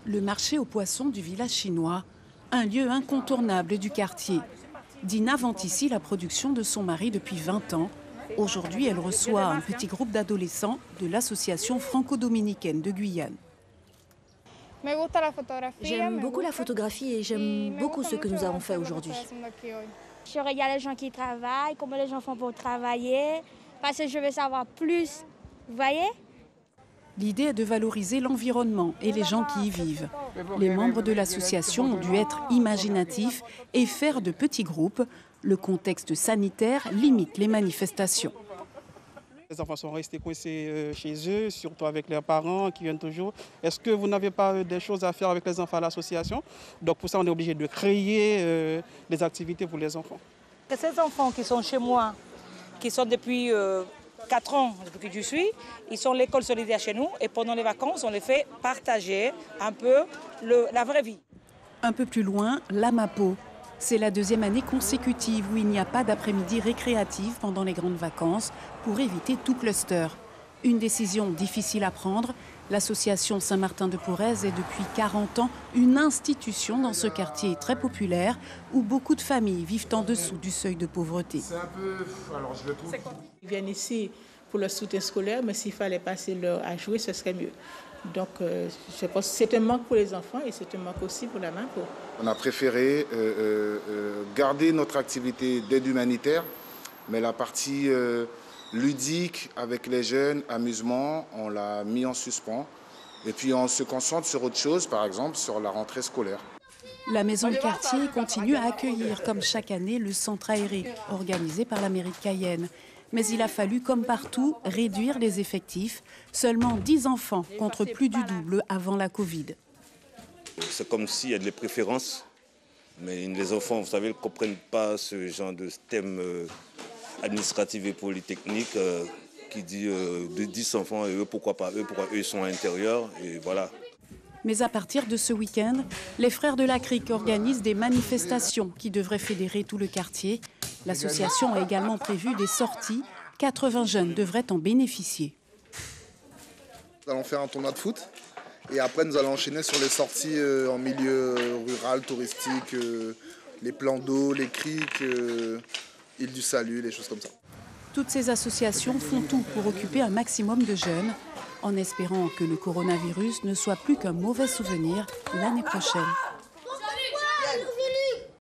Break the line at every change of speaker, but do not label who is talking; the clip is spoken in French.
Le marché aux poissons du village chinois, un lieu incontournable du quartier. Dina vend ici la production de son mari depuis 20 ans. Aujourd'hui, elle reçoit un petit groupe d'adolescents de l'association franco-dominicaine de Guyane.
J'aime beaucoup la photographie et j'aime beaucoup ce que nous avons fait aujourd'hui.
Je regarde les gens qui travaillent, comment les gens font pour travailler, parce que je veux savoir plus, vous voyez?
L'idée est de valoriser l'environnement et les gens qui y vivent. Les membres de l'association ont dû être imaginatifs et faire de petits groupes. Le contexte sanitaire limite les manifestations.
Les enfants sont restés coincés chez eux, surtout avec leurs parents qui viennent toujours. Est-ce que vous n'avez pas des choses à faire avec les enfants à l'association? Donc pour ça, on est obligé de créer des activités pour les enfants.
Ces enfants qui sont chez moi, qui sont depuis 4 ans, depuis que je suis, ils sont à l'école solidaire chez nous et pendant les vacances, on les fait partager un peu la vraie vie.
Un peu plus loin, l'Amapo. C'est la deuxième année consécutive où il n'y a pas d'après-midi récréatif pendant les grandes vacances pour éviter tout cluster. Une décision difficile à prendre. L'association Saint-Martin-de-Porez est depuis 40 ans une institution dans ce quartier très populaire où beaucoup de familles vivent en dessous du seuil de pauvreté.
Ils viennent ici pour le soutien scolaire, mais s'il fallait passer l'heure à jouer, ce serait mieux. Donc je pense que c'est un manque pour les enfants et c'est un manque aussi pour la Amapo.
On a préféré garder notre activité d'aide humanitaire, mais la partie ludique avec les jeunes, amusement, on l'a mis en suspens. Et puis on se concentre sur autre chose, par exemple sur la rentrée scolaire.
La maison de quartier continue à accueillir, comme chaque année, le centre aéré, organisé par la mairie de Cayenne. Mais il a fallu, comme partout, réduire les effectifs. Seulement 10 enfants contre plus du double avant la Covid.
C'est comme s'il y a des préférences, mais les enfants, vous savez, ne comprennent pas ce genre de thème administratif et polytechnique qui dit de 10 enfants et eux, pourquoi pas eux, pourquoi eux sont à l'intérieur, et voilà.
Mais à partir de ce week-end, les frères de la Crique organisent des manifestations qui devraient fédérer tout le quartier. L'association a également prévu des sorties. 80 jeunes devraient en bénéficier.
Nous allons faire un tournoi de foot et après nous allons enchaîner sur les sorties en milieu rural, touristique, les plans d'eau, les criques, île du Salut, les choses comme ça.
Toutes ces associations font tout pour occuper un maximum de jeunes, en espérant que le coronavirus ne soit plus qu'un mauvais souvenir l'année prochaine.